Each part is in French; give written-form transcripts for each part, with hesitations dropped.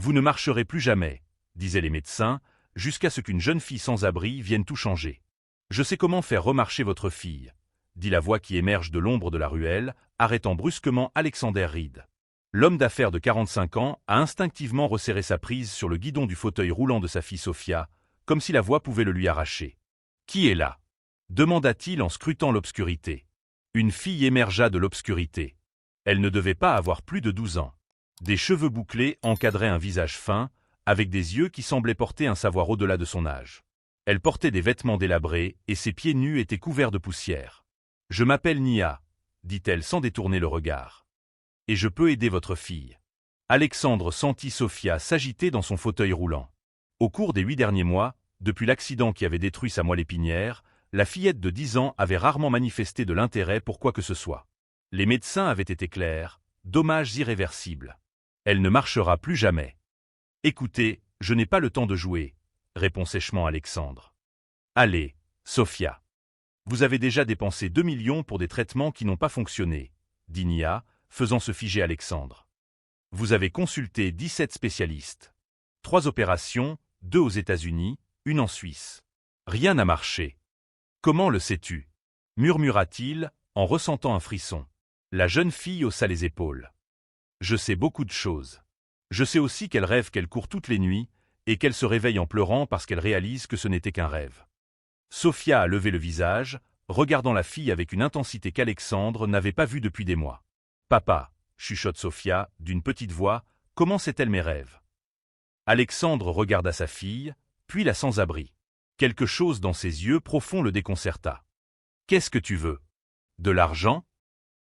Vous ne marcherez plus jamais, disaient les médecins, jusqu'à ce qu'une jeune fille sans abri vienne tout changer. Je sais comment faire remarcher votre fille, dit la voix qui émerge de l'ombre de la ruelle, arrêtant brusquement Alexander Reed. L'homme d'affaires de 45 ans a instinctivement resserré sa prise sur le guidon du fauteuil roulant de sa fille Sophia, comme si la voix pouvait le lui arracher. « Qui est là » demanda-t-il en scrutant l'obscurité. Une fille émergea de l'obscurité. Elle ne devait pas avoir plus de 12 ans. Des cheveux bouclés encadraient un visage fin, avec des yeux qui semblaient porter un savoir au-delà de son âge. Elle portait des vêtements délabrés et ses pieds nus étaient couverts de poussière. « Je m'appelle Nia, » dit-elle sans détourner le regard. « Et je peux aider votre fille. » Alexandre sentit Sophia s'agiter dans son fauteuil roulant. Au cours des 8 derniers mois, depuis l'accident qui avait détruit sa moelle épinière, la fillette de 10 ans avait rarement manifesté de l'intérêt pour quoi que ce soit. Les médecins avaient été clairs, dommages irréversibles. Elle ne marchera plus jamais. « Écoutez, je n'ai pas le temps de jouer, » répond sèchement Alexandre. « Allez, Sophia. Vous avez déjà dépensé 2 millions pour des traitements qui n'ont pas fonctionné, » dit Nia, faisant se figer Alexandre. « Vous avez consulté 17 spécialistes. 3 opérations, 2 aux États-Unis, 1 en Suisse. Rien n'a marché. Comment le sais-tu » murmura-t-il, en ressentant un frisson. La jeune fille haussa les épaules. « Je sais beaucoup de choses. Je sais aussi qu'elle rêve qu'elle court toutes les nuits et qu'elle se réveille en pleurant parce qu'elle réalise que ce n'était qu'un rêve. » Sophia a levé le visage, regardant la fille avec une intensité qu'Alexandre n'avait pas vue depuis des mois. « Papa, » chuchote Sophia, d'une petite voix, « comment sait-elle mes rêves » Alexandre regarda sa fille, puis la sans-abri. Quelque chose dans ses yeux profonds le déconcerta. « Qu'est-ce que tu veux ? De l'argent »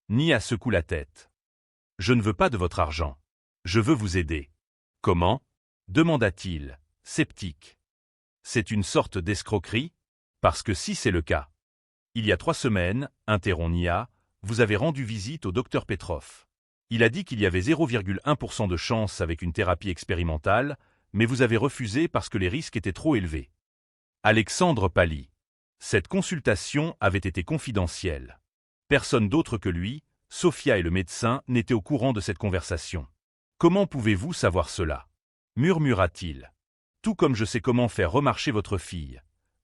Nia secoue la tête. « Je ne veux pas de votre argent. Je veux vous aider. »« Comment » demanda-t-il, sceptique. « C'est une sorte d'escroquerie ? Parce que si c'est le cas. Il y a 3 semaines, interrompt Nia, vous avez rendu visite au docteur Petrov. Il a dit qu'il y avait 0,1% de chance avec une thérapie expérimentale, mais vous avez refusé parce que les risques étaient trop élevés. » Alexandre pâlit. Cette consultation avait été confidentielle. Personne d'autre que lui, Sophia et le médecin, n'étaient au courant de cette conversation. « Comment pouvez-vous savoir cela » murmura-t-il. « Tout comme je sais comment faire remarcher votre fille, »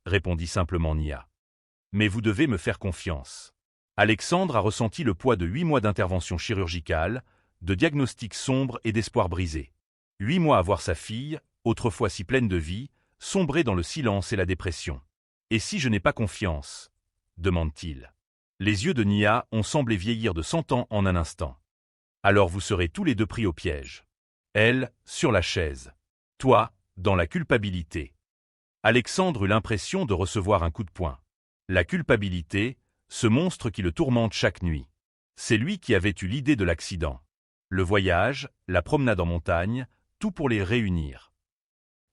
répondit simplement Nia. « Mais vous devez me faire confiance. » Alexandre a ressenti le poids de 8 mois d'intervention chirurgicale, de diagnostics sombres et d'espoir brisé. 8 mois à voir sa fille, autrefois si pleine de vie, sombrer dans le silence et la dépression. « Et si je n'ai pas confiance » demande-t-il. Les yeux de Nia ont semblé vieillir de 100 ans en un instant. « Alors vous serez tous les deux pris au piège. Elle, sur la chaise. Toi, dans la culpabilité. » Alexandre eut l'impression de recevoir un coup de poing. La culpabilité, ce monstre qui le tourmente chaque nuit. C'est lui qui avait eu l'idée de l'accident. Le voyage, la promenade en montagne, tout pour les réunir.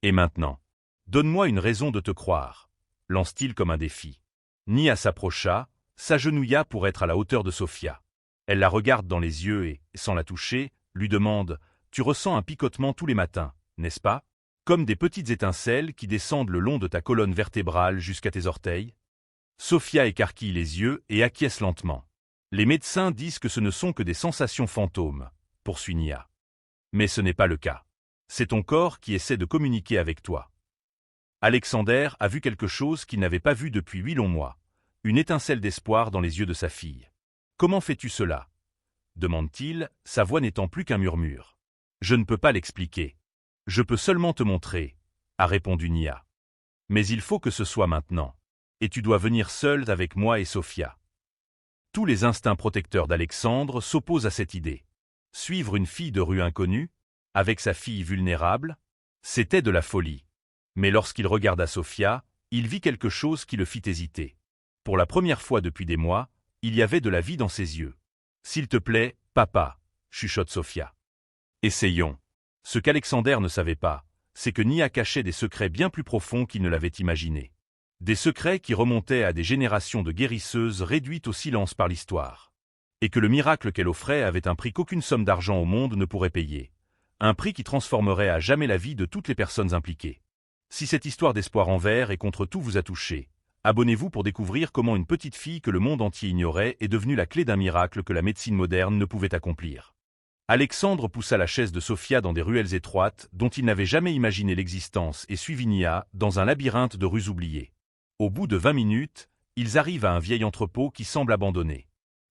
Et maintenant, donne-moi une raison de te croire, lance-t-il comme un défi. Nia s'approcha, s'agenouilla pour être à la hauteur de Sophia. Elle la regarde dans les yeux et, sans la toucher, lui demande « Tu ressens un picotement tous les matins, n'est-ce pas ? Comme des petites étincelles qui descendent le long de ta colonne vertébrale jusqu'à tes orteils ?» Sophia écarquille les yeux et acquiesce lentement. « Les médecins disent que ce ne sont que des sensations fantômes, » poursuit Nia. « Mais ce n'est pas le cas. C'est ton corps qui essaie de communiquer avec toi. » Alexander a vu quelque chose qu'il n'avait pas vu depuis 8 longs mois. Une étincelle d'espoir dans les yeux de sa fille. « Comment fais-tu cela » demande-t-il, sa voix n'étant plus qu'un murmure. « Je ne peux pas l'expliquer. Je peux seulement te montrer, » a répondu Nia. « Mais il faut que ce soit maintenant. Et tu dois venir seul avec moi et Sophia. » Tous les instincts protecteurs d'Alexandre s'opposent à cette idée. Suivre une fille de rue inconnue, avec sa fille vulnérable, c'était de la folie. Mais lorsqu'il regarda Sophia, il vit quelque chose qui le fit hésiter. Pour la première fois depuis des mois, il y avait de la vie dans ses yeux. « S'il te plaît, papa, » chuchote Sophia. « Essayons. » Ce qu'Alexander ne savait pas, c'est que Nia cachait des secrets bien plus profonds qu'il ne l'avait imaginé. Des secrets qui remontaient à des générations de guérisseuses réduites au silence par l'histoire. Et que le miracle qu'elle offrait avait un prix qu'aucune somme d'argent au monde ne pourrait payer. Un prix qui transformerait à jamais la vie de toutes les personnes impliquées. Si cette histoire d'espoir envers et contre tout vous a touché, abonnez-vous pour découvrir comment une petite fille que le monde entier ignorait est devenue la clé d'un miracle que la médecine moderne ne pouvait accomplir. Alexandre poussa la chaise de Sophia dans des ruelles étroites dont il n'avait jamais imaginé l'existence et suivit Nia dans un labyrinthe de rues oubliées. Au bout de 20 minutes, ils arrivent à un vieil entrepôt qui semble abandonné.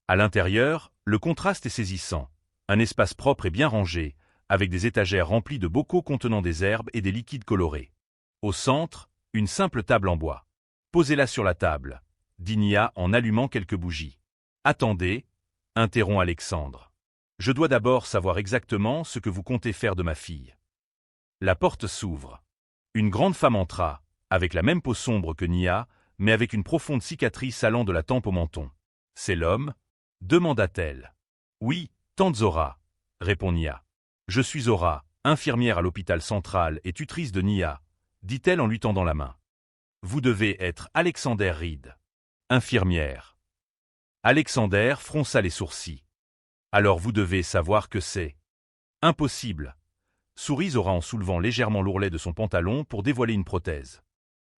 À l'intérieur, le contraste est saisissant. Un espace propre et bien rangé, avec des étagères remplies de bocaux contenant des herbes et des liquides colorés. Au centre, une simple table en bois. Posez-la sur la table, dit Nia en allumant quelques bougies. Attendez, interrompt Alexandre. Je dois d'abord savoir exactement ce que vous comptez faire de ma fille. La porte s'ouvre. Une grande femme entra, avec la même peau sombre que Nia, mais avec une profonde cicatrice allant de la tempe au menton. C'est l'homme ? Demanda-t-elle. Oui, tante Zora, répond Nia. Je suis Zora, infirmière à l'hôpital central et tutrice de Nia, dit-elle en lui tendant la main. Vous devez être Alexander Reed. Infirmière. Alexander fronça les sourcils. Alors vous devez savoir que c'est impossible. Sourit Zora en soulevant légèrement l'ourlet de son pantalon pour dévoiler une prothèse.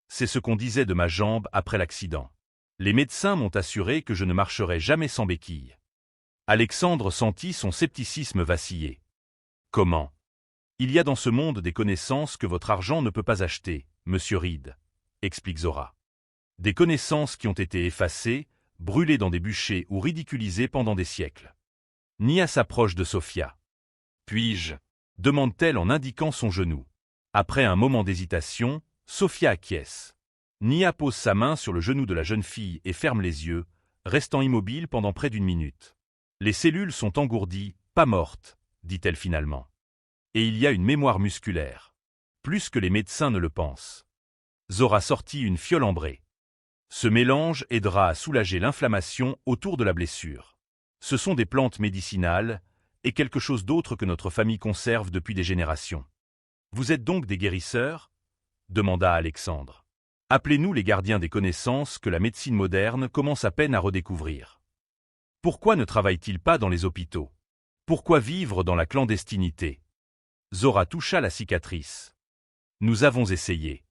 C'est ce qu'on disait de ma jambe après l'accident. Les médecins m'ont assuré que je ne marcherai jamais sans béquille. Alexandre sentit son scepticisme vaciller. Comment? Il y a dans ce monde des connaissances que votre argent ne peut pas acheter, monsieur Reed, explique Zora. Des connaissances qui ont été effacées, brûlées dans des bûchers ou ridiculisées pendant des siècles. Nia s'approche de Sophia. Puis-je? Demande-t-elle en indiquant son genou. Après un moment d'hésitation, Sophia acquiesce. Nia pose sa main sur le genou de la jeune fille et ferme les yeux, restant immobile pendant près d'une minute. Les cellules sont engourdies, pas mortes, dit-elle finalement. Et il y a une mémoire musculaire. Plus que les médecins ne le pensent. Zora sortit une fiole ambrée. Ce mélange aidera à soulager l'inflammation autour de la blessure. Ce sont des plantes médicinales et quelque chose d'autre que notre famille conserve depuis des générations. Vous êtes donc des guérisseurs ? Demanda Alexandre. Appelez-nous les gardiens des connaissances que la médecine moderne commence à peine à redécouvrir. Pourquoi ne travaille-t-il pas dans les hôpitaux? Pourquoi vivre dans la clandestinité? Zora toucha la cicatrice. Nous avons essayé.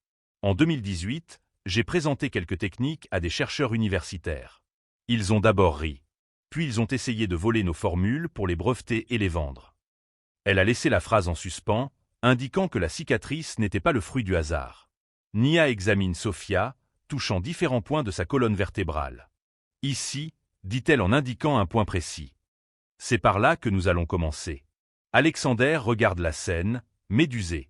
En 2018, j'ai présenté quelques techniques à des chercheurs universitaires. Ils ont d'abord ri. Puis ils ont essayé de voler nos formules pour les breveter et les vendre. Elle a laissé la phrase en suspens, indiquant que la cicatrice n'était pas le fruit du hasard. Nia examine Sophia, touchant différents points de sa colonne vertébrale. Ici, dit-elle en indiquant un point précis. C'est par là que nous allons commencer. Alexander regarde la scène, médusé.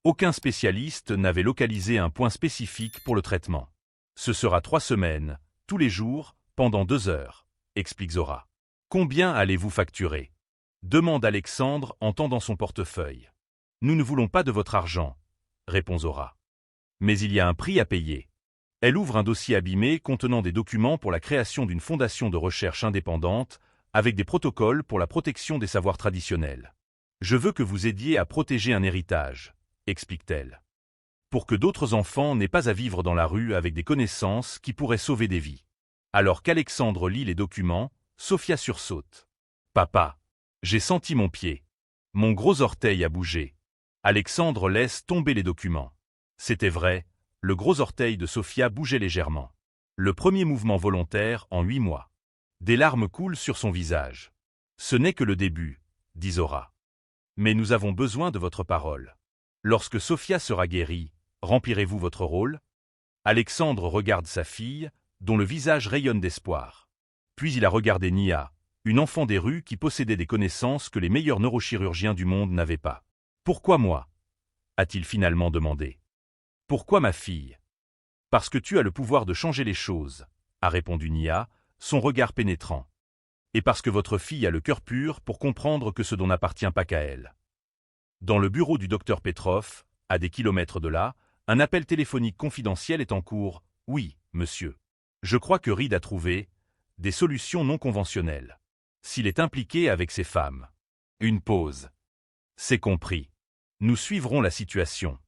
Aucun spécialiste n'avait localisé un point spécifique pour le traitement. Ce sera 3 semaines, tous les jours, pendant 2 heures, explique Zora. Combien allez-vous facturer? Demande Alexandre en tendant son portefeuille. Nous ne voulons pas de votre argent, répond Zora. Mais il y a un prix à payer. Elle ouvre un dossier abîmé contenant des documents pour la création d'une fondation de recherche indépendante avec des protocoles pour la protection des savoirs traditionnels. Je veux que vous aidiez à protéger un héritage, explique-t-elle. Pour que d'autres enfants n'aient pas à vivre dans la rue avec des connaissances qui pourraient sauver des vies. Alors qu'Alexandre lit les documents, Sophia sursaute. Papa, j'ai senti mon pied. Mon gros orteil a bougé. Alexandre laisse tomber les documents. C'était vrai, le gros orteil de Sophia bougeait légèrement. Le premier mouvement volontaire en 8 mois. Des larmes coulent sur son visage. Ce n'est que le début, dit Zora. Mais nous avons besoin de votre parole. Lorsque Sophia sera guérie, remplirez-vous votre rôle? Alexandre regarde sa fille, dont le visage rayonne d'espoir. Puis il a regardé Nia, une enfant des rues qui possédait des connaissances que les meilleurs neurochirurgiens du monde n'avaient pas. Pourquoi moi? A-t-il finalement demandé. Pourquoi ma fille? Parce que tu as le pouvoir de changer les choses, a répondu Nia, son regard pénétrant. Et parce que votre fille a le cœur pur pour comprendre que ce dont n'appartient pas qu'à elle. Dans le bureau du docteur Petrov, à des kilomètres de là, un appel téléphonique confidentiel est en cours. Oui, monsieur. Je crois que Reed a trouvé des solutions non conventionnelles. S'il est impliqué avec ces femmes. Une pause. C'est compris. Nous suivrons la situation.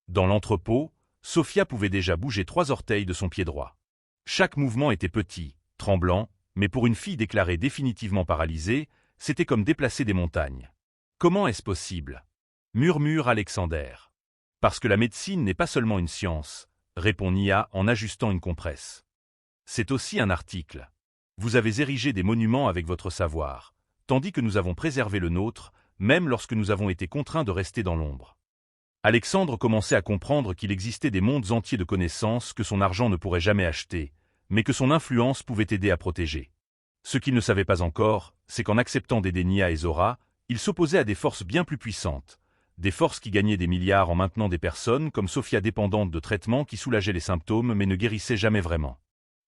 Dans l'entrepôt, Sophia pouvait déjà bouger 3 orteils de son pied droit. Chaque mouvement était petit, tremblant, mais pour une fille déclarée définitivement paralysée, c'était comme déplacer des montagnes. Comment est-ce possible? Murmure Alexander. Parce que la médecine n'est pas seulement une science, répond Nia en ajustant une compresse. C'est aussi un article. Vous avez érigé des monuments avec votre savoir, tandis que nous avons préservé le nôtre, même lorsque nous avons été contraints de rester dans l'ombre. Alexandre commençait à comprendre qu'il existait des mondes entiers de connaissances que son argent ne pourrait jamais acheter, mais que son influence pouvait aider à protéger. Ce qu'il ne savait pas encore, c'est qu'en acceptant d'aider Nia et Zora, il s'opposait à des forces bien plus puissantes, des forces qui gagnaient des milliards en maintenant des personnes comme Sophia dépendantes de traitements qui soulageaient les symptômes mais ne guérissaient jamais vraiment.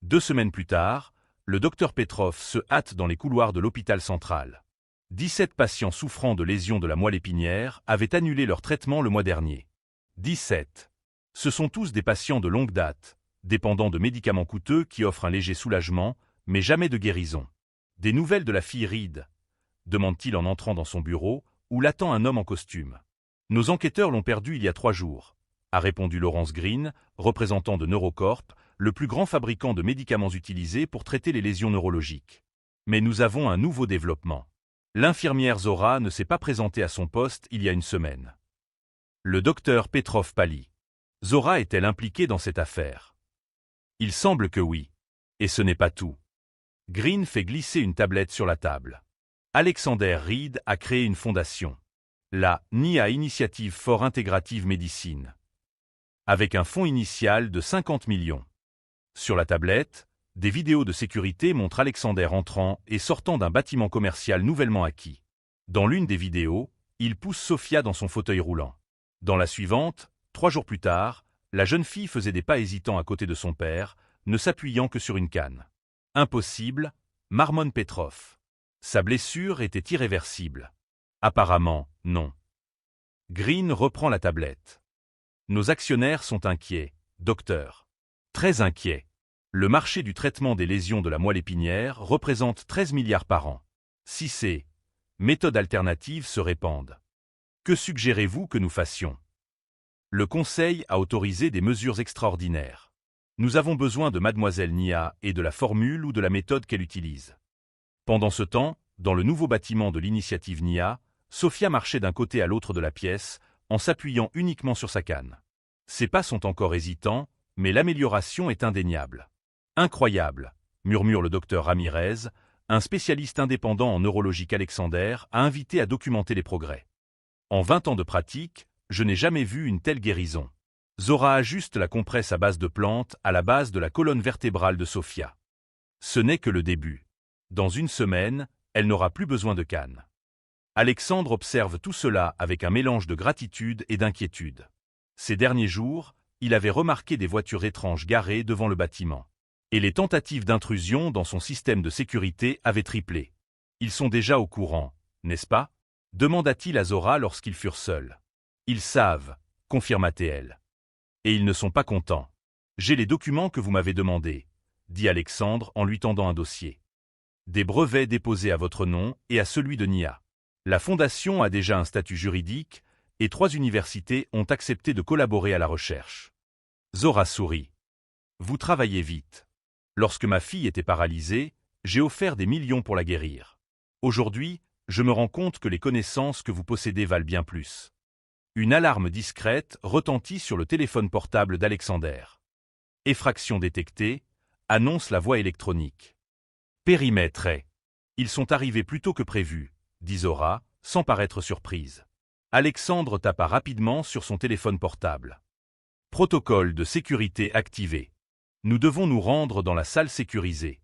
2 semaines plus tard, le docteur Petrov se hâte dans les couloirs de l'hôpital central. 17 patients souffrant de lésions de la moelle épinière avaient annulé leur traitement le mois dernier. 17. Ce sont tous des patients de longue date, dépendants de médicaments coûteux qui offrent un léger soulagement, mais jamais de guérison. Des nouvelles de la fille Reed, demande-t-il en entrant dans son bureau, où l'attend un homme en costume. Nos enquêteurs l'ont perdu il y a 3 jours, a répondu Lawrence Green, représentant de Neurocorp, le plus grand fabricant de médicaments utilisés pour traiter les lésions neurologiques. Mais nous avons un nouveau développement. L'infirmière Zora ne s'est pas présentée à son poste il y a 1 semaine. Le docteur Petrov pâlit. Zora est-elle impliquée dans cette affaire? Il semble que oui. Et ce n'est pas tout. Green fait glisser une tablette sur la table. Alexander Reed a créé une fondation. La NIA Initiative for Integrative Medicine. Avec un fonds initial de 50 millions. Sur la tablette, des vidéos de sécurité montrent Alexander entrant et sortant d'un bâtiment commercial nouvellement acquis. Dans l'une des vidéos, il pousse Sophia dans son fauteuil roulant. Dans la suivante, 3 jours plus tard, la jeune fille faisait des pas hésitants à côté de son père, ne s'appuyant que sur une canne. Impossible, marmonne Petrov. Sa blessure était irréversible. Apparemment, non. Green reprend la tablette. Nos actionnaires sont inquiets, docteur. Très inquiets. Le marché du traitement des lésions de la moelle épinière représente 13 milliards par an. Si ces méthodes alternatives se répandent, que suggérez-vous que nous fassions? Le Conseil a autorisé des mesures extraordinaires. Nous avons besoin de mademoiselle Nia et de la formule ou de la méthode qu'elle utilise. Pendant ce temps, dans le nouveau bâtiment de l'initiative Nia, Sophia marchait d'un côté à l'autre de la pièce, en s'appuyant uniquement sur sa canne. Ses pas sont encore hésitants, mais l'amélioration est indéniable. Incroyable, murmure le docteur Ramirez, un spécialiste indépendant en neurologie qu'Alexander a invité à documenter les progrès. En 20 ans de pratique, je n'ai jamais vu une telle guérison. Zora ajuste la compresse à base de plantes à la base de la colonne vertébrale de Sophia. Ce n'est que le début. Dans 1 semaine, elle n'aura plus besoin de canne. Alexandre observe tout cela avec un mélange de gratitude et d'inquiétude. Ces derniers jours, il avait remarqué des voitures étranges garées devant le bâtiment. Et les tentatives d'intrusion dans son système de sécurité avaient triplé. Ils sont déjà au courant, n'est-ce pas? Demanda-t-il à Zora lorsqu'ils furent seuls. Ils savent, confirma-t-elle. Et ils ne sont pas contents. J'ai les documents que vous m'avez demandés, dit Alexandre en lui tendant un dossier. Des brevets déposés à votre nom et à celui de Nia. La fondation a déjà un statut juridique et 3 universités ont accepté de collaborer à la recherche. Zora sourit. Vous travaillez vite. Lorsque ma fille était paralysée, j'ai offert des millions pour la guérir. Aujourd'hui, je me rends compte que les connaissances que vous possédez valent bien plus. Une alarme discrète retentit sur le téléphone portable d'Alexander. Effraction détectée, annonce la voix électronique. Périmètre est. Ils sont arrivés plus tôt que prévu, dit Zora, sans paraître surprise. Alexandre tapa rapidement sur son téléphone portable. Protocole de sécurité activé. Nous devons nous rendre dans la salle sécurisée.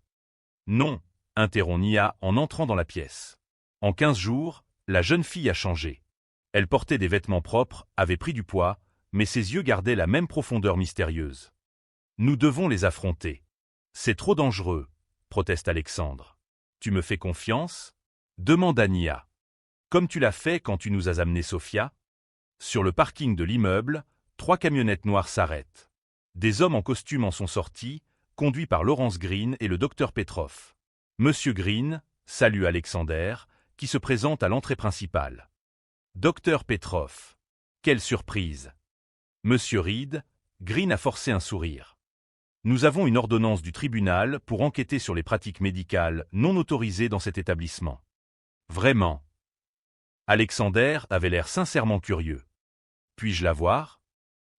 Non, interrompt Nia en entrant dans la pièce. En 15 jours, la jeune fille a changé. Elle portait des vêtements propres, avait pris du poids, mais ses yeux gardaient la même profondeur mystérieuse. Nous devons les affronter. C'est trop dangereux, proteste Alexandre. Tu me fais confiance? Demanda Nia. Comme tu l'as fait quand tu nous as amené Sophia? Sur le parking de l'immeuble, 3 camionnettes noires s'arrêtent. Des hommes en costume en sont sortis, conduits par Lawrence Green et le docteur Petrov. Monsieur Green, salue Alexander, qui se présente à l'entrée principale. Docteur Petrov. Quelle surprise! Monsieur Reed, Green a forcé un sourire. Nous avons une ordonnance du tribunal pour enquêter sur les pratiques médicales non autorisées dans cet établissement. Vraiment? Alexander avait l'air sincèrement curieux. Puis-je la voir?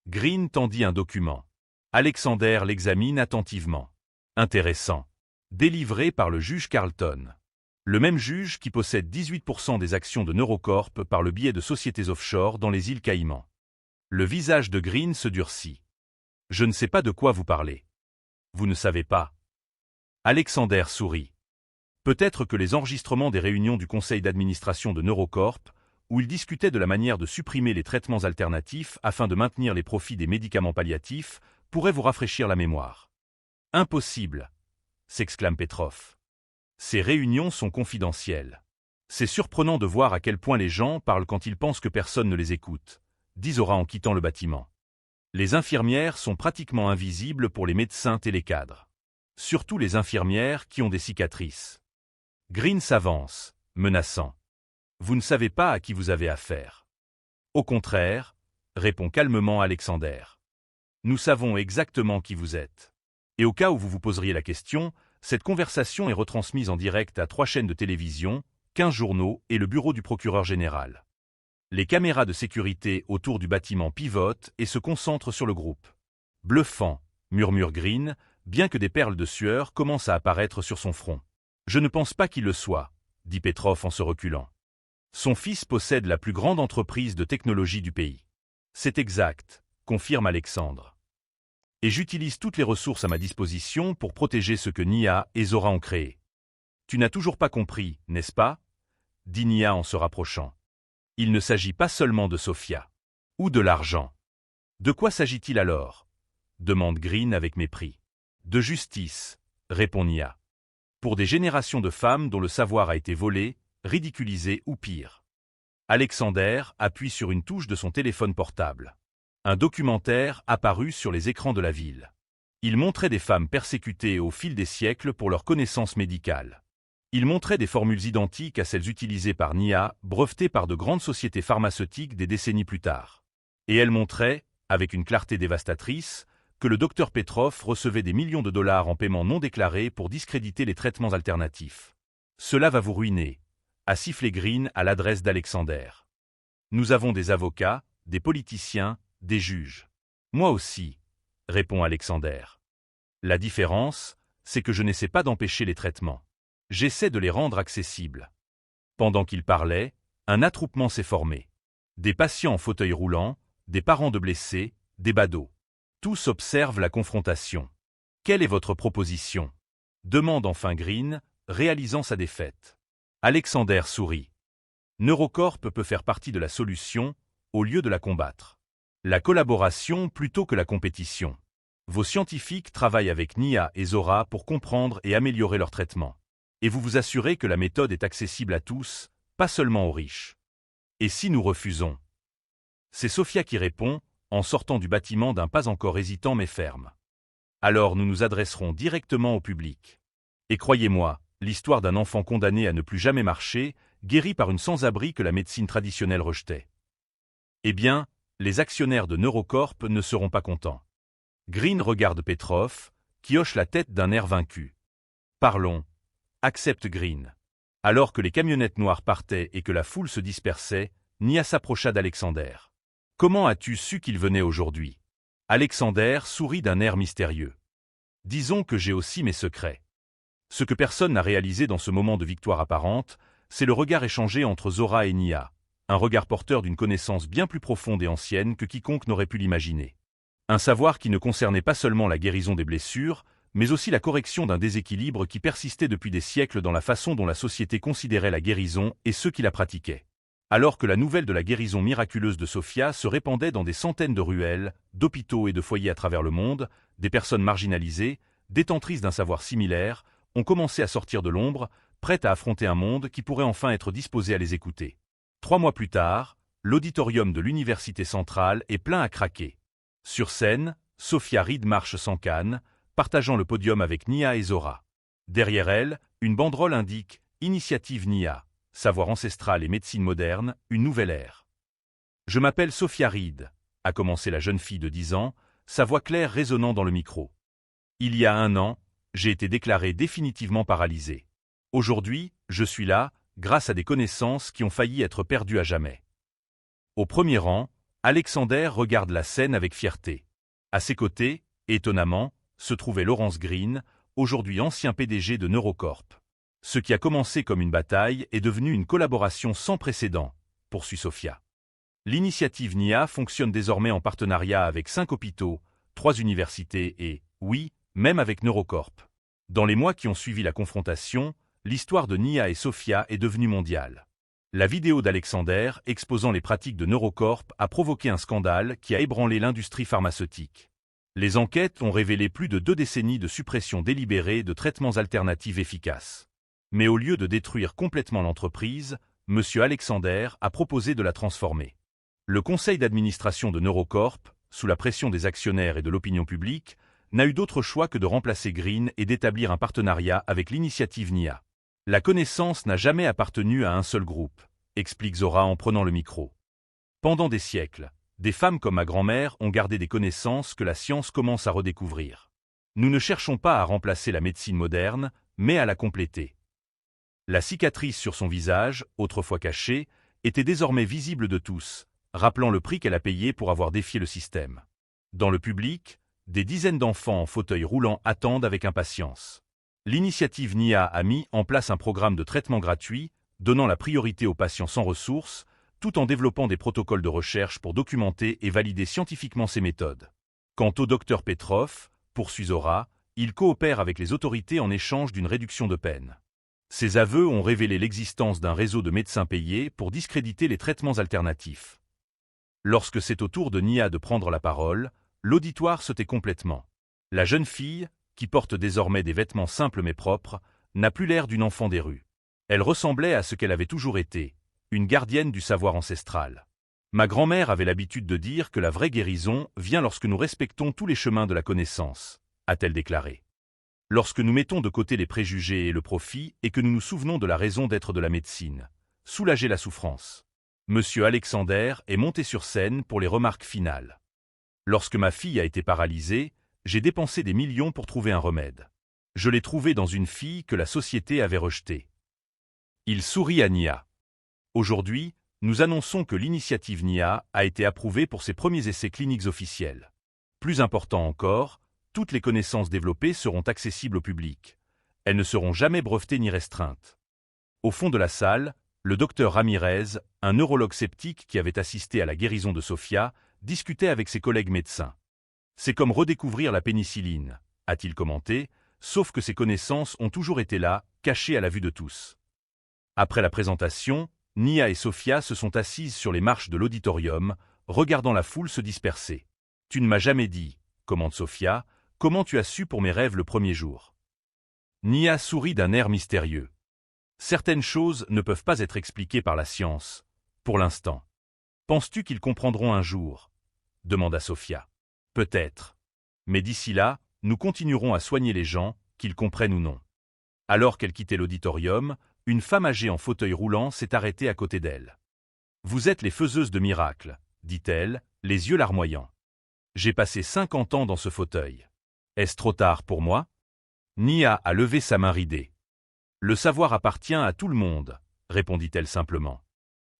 Green tendit un document. Alexander l'examine attentivement. Intéressant. Délivré par le juge Carlton. Le même juge qui possède 18% des actions de Neurocorp par le biais de sociétés offshore dans les îles Caïmans. Le visage de Green se durcit. Je ne sais pas de quoi vous parlez. Vous ne savez pas. Alexander sourit. Peut-être que les enregistrements des réunions du conseil d'administration de Neurocorp, où il discutait de la manière de supprimer les traitements alternatifs afin de maintenir les profits des médicaments palliatifs, pourraient vous rafraîchir la mémoire. Impossible, s'exclame Petrov. Ces réunions sont confidentielles. C'est surprenant de voir à quel point les gens parlent quand ils pensent que personne ne les écoute, dit Zora en quittant le bâtiment. Les infirmières sont pratiquement invisibles pour les médecins et les cadres. Surtout les infirmières qui ont des cicatrices. Green s'avance, menaçant. Vous ne savez pas à qui vous avez affaire. Au contraire, répond calmement Alexander. Nous savons exactement qui vous êtes. Et au cas où vous vous poseriez la question, cette conversation est retransmise en direct à 3 chaînes de télévision, 15 journaux et le bureau du procureur général. Les caméras de sécurité autour du bâtiment pivotent et se concentrent sur le groupe. Bluffant, murmure Green, bien que des perles de sueur commencent à apparaître sur son front. Je ne pense pas qu'il le soit, dit Petrov en se reculant. Son fils possède la plus grande entreprise de technologie du pays. C'est exact, confirme Alexandre. Et j'utilise toutes les ressources à ma disposition pour protéger ce que Nia et Zora ont créé. Tu n'as toujours pas compris, n'est-ce pas? Dit Nia en se rapprochant. Il ne s'agit pas seulement de Sofia. Ou de l'argent. De quoi s'agit-il alors? Demande Green avec mépris. De justice, répond Nia. Pour des générations de femmes dont le savoir a été volé, ridiculisé ou pire. Alexander appuie sur une touche de son téléphone portable. Un documentaire apparut sur les écrans de la ville. Il montrait des femmes persécutées au fil des siècles pour leurs connaissances médicales. Il montrait des formules identiques à celles utilisées par Nia, brevetées par de grandes sociétés pharmaceutiques des décennies plus tard. Et elle montrait, avec une clarté dévastatrice, que le docteur Petrov recevait des millions de dollars en paiement non déclarés pour discréditer les traitements alternatifs. Cela va vous ruiner, a sifflé Green à l'adresse d'Alexander. Nous avons des avocats, des politiciens, des juges. Moi aussi, répond Alexander. La différence, c'est que je n'essaie pas d'empêcher les traitements. J'essaie de les rendre accessibles. Pendant qu'il parlait, un attroupement s'est formé. Des patients en fauteuil roulant, des parents de blessés, des badauds. Tous observent la confrontation. Quelle est votre proposition? Demande enfin Green, réalisant sa défaite. Alexander sourit. Neurocorp peut faire partie de la solution, au lieu de la combattre. La collaboration plutôt que la compétition. Vos scientifiques travaillent avec Nia et Zora pour comprendre et améliorer leur traitement. Et vous vous assurez que la méthode est accessible à tous, pas seulement aux riches. Et si nous refusons? C'est Sofia qui répond, en sortant du bâtiment d'un pas encore hésitant mais ferme. Alors nous nous adresserons directement au public. Et croyez-moi, l'histoire d'un enfant condamné à ne plus jamais marcher, guéri par une sans-abri que la médecine traditionnelle rejetait. Eh bien, les actionnaires de Neurocorp ne seront pas contents. Green regarde Petrov, qui hoche la tête d'un air vaincu. Parlons, accepte Green. Alors que les camionnettes noires partaient et que la foule se dispersait, Nia s'approcha d'Alexander. Comment as-tu su qu'il venait aujourd'hui? Alexander sourit d'un air mystérieux. Disons que j'ai aussi mes secrets. Ce que personne n'a réalisé dans ce moment de victoire apparente, c'est le regard échangé entre Zora et Nia. Un regard porteur d'une connaissance bien plus profonde et ancienne que quiconque n'aurait pu l'imaginer. Un savoir qui ne concernait pas seulement la guérison des blessures, mais aussi la correction d'un déséquilibre qui persistait depuis des siècles dans la façon dont la société considérait la guérison et ceux qui la pratiquaient. Alors que la nouvelle de la guérison miraculeuse de Sofia se répandait dans des centaines de ruelles, d'hôpitaux et de foyers à travers le monde, des personnes marginalisées, détentrices d'un savoir similaire, ont commencé à sortir de l'ombre, prêtes à affronter un monde qui pourrait enfin être disposé à les écouter. 3 mois plus tard, l'auditorium de l'Université centrale est plein à craquer. Sur scène, Sofia Reed marche sans canne, partageant le podium avec Nia et Zora. Derrière elle, une banderole indique « Initiative Nia, savoir ancestral et médecine moderne, une nouvelle ère ». Je m'appelle Sofia Reed, a commencé la jeune fille de 10 ans, sa voix claire résonnant dans le micro. Il y a 1 an, j'ai été déclarée définitivement paralysée. Aujourd'hui, je suis là, grâce à des connaissances qui ont failli être perdues à jamais. Au premier rang, Alexander regarde la scène avec fierté. À ses côtés, étonnamment, se trouvait Lawrence Green, aujourd'hui ancien PDG de Neurocorp. Ce qui a commencé comme une bataille est devenu une collaboration sans précédent, poursuit Sophia. L'initiative NIA fonctionne désormais en partenariat avec 5 hôpitaux, 3 universités et, oui, même avec Neurocorp. Dans les mois qui ont suivi la confrontation, l'histoire de Nia et Sophia est devenue mondiale. La vidéo d'Alexander exposant les pratiques de Neurocorp a provoqué un scandale qui a ébranlé l'industrie pharmaceutique. Les enquêtes ont révélé plus de 2 décennies de suppression délibérée de traitements alternatifs efficaces. Mais au lieu de détruire complètement l'entreprise, M. Alexander a proposé de la transformer. Le conseil d'administration de Neurocorp, sous la pression des actionnaires et de l'opinion publique, n'a eu d'autre choix que de remplacer Green et d'établir un partenariat avec l'initiative NIA. La connaissance n'a jamais appartenu à un seul groupe, explique Zora en prenant le micro. Pendant des siècles, des femmes comme ma grand-mère ont gardé des connaissances que la science commence à redécouvrir. Nous ne cherchons pas à remplacer la médecine moderne, mais à la compléter. La cicatrice sur son visage, autrefois cachée, était désormais visible de tous, rappelant le prix qu'elle a payé pour avoir défié le système. Dans le public, des dizaines d'enfants en fauteuil roulant attendent avec impatience. L'initiative NIA a mis en place un programme de traitement gratuit, donnant la priorité aux patients sans ressources, tout en développant des protocoles de recherche pour documenter et valider scientifiquement ces méthodes. Quant au docteur Petrov, poursuit Zora, il coopère avec les autorités en échange d'une réduction de peine. Ces aveux ont révélé l'existence d'un réseau de médecins payés pour discréditer les traitements alternatifs. Lorsque c'est au tour de Nia de prendre la parole, l'auditoire se tait complètement. La jeune fille, qui porte désormais des vêtements simples mais propres, n'a plus l'air d'une enfant des rues. Elle ressemblait à ce qu'elle avait toujours été, une gardienne du savoir ancestral. Ma grand-mère avait l'habitude de dire que la vraie guérison vient lorsque nous respectons tous les chemins de la connaissance, a-t-elle déclaré. Lorsque nous mettons de côté les préjugés et le profit et que nous nous souvenons de la raison d'être de la médecine, soulager la souffrance. Monsieur Alexander est monté sur scène pour les remarques finales. Lorsque ma fille a été paralysée, j'ai dépensé des millions pour trouver un remède. Je l'ai trouvé dans une fille que la société avait rejetée. Il sourit à Nia. Aujourd'hui, nous annonçons que l'initiative NIA a été approuvée pour ses premiers essais cliniques officiels. Plus important encore, toutes les connaissances développées seront accessibles au public. Elles ne seront jamais brevetées ni restreintes. Au fond de la salle, le docteur Ramirez, un neurologue sceptique qui avait assisté à la guérison de Sophia, discutait avec ses collègues médecins. C'est comme redécouvrir la pénicilline, a-t-il commenté, sauf que ces connaissances ont toujours été là, cachées à la vue de tous. Après la présentation, Nia et Sophia se sont assises sur les marches de l'auditorium, regardant la foule se disperser. « Tu ne m'as jamais dit, » commente Sophia, « comment tu as su pour mes rêves le premier jour ?» Nia sourit d'un air mystérieux. Certaines choses ne peuvent pas être expliquées par la science, pour l'instant. Penses-tu qu'ils comprendront un jour ? Demanda Sophia. Peut-être. Mais d'ici là, nous continuerons à soigner les gens, qu'ils comprennent ou non. Alors qu'elle quittait l'auditorium, une femme âgée en fauteuil roulant s'est arrêtée à côté d'elle. Vous êtes les faiseuses de miracles, dit-elle, les yeux larmoyants. J'ai passé 50 ans dans ce fauteuil. Est-ce trop tard pour moi ? Nia a levé sa main ridée. Le savoir appartient à tout le monde, répondit-elle simplement.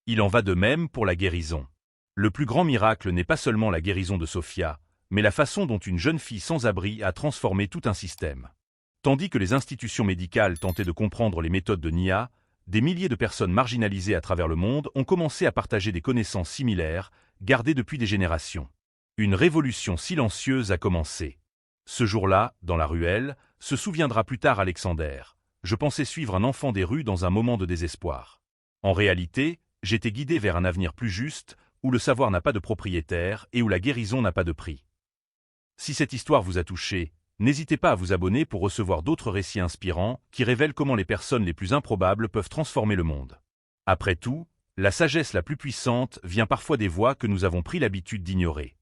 Il en va de même pour la guérison. Le plus grand miracle n'est pas seulement la guérison de Sophia, mais la façon dont une jeune fille sans abri a transformé tout un système. Tandis que les institutions médicales tentaient de comprendre les méthodes de Nia, des milliers de personnes marginalisées à travers le monde ont commencé à partager des connaissances similaires, gardées depuis des générations. Une révolution silencieuse a commencé. Ce jour-là, dans la ruelle, se souviendra plus tard Alexander. Je pensais suivre un enfant des rues dans un moment de désespoir. En réalité, j'étais guidé vers un avenir plus juste, où le savoir n'a pas de propriétaire et où la guérison n'a pas de prix. Si cette histoire vous a touché, n'hésitez pas à vous abonner pour recevoir d'autres récits inspirants qui révèlent comment les personnes les plus improbables peuvent transformer le monde. Après tout, la sagesse la plus puissante vient parfois des voix que nous avons pris l'habitude d'ignorer.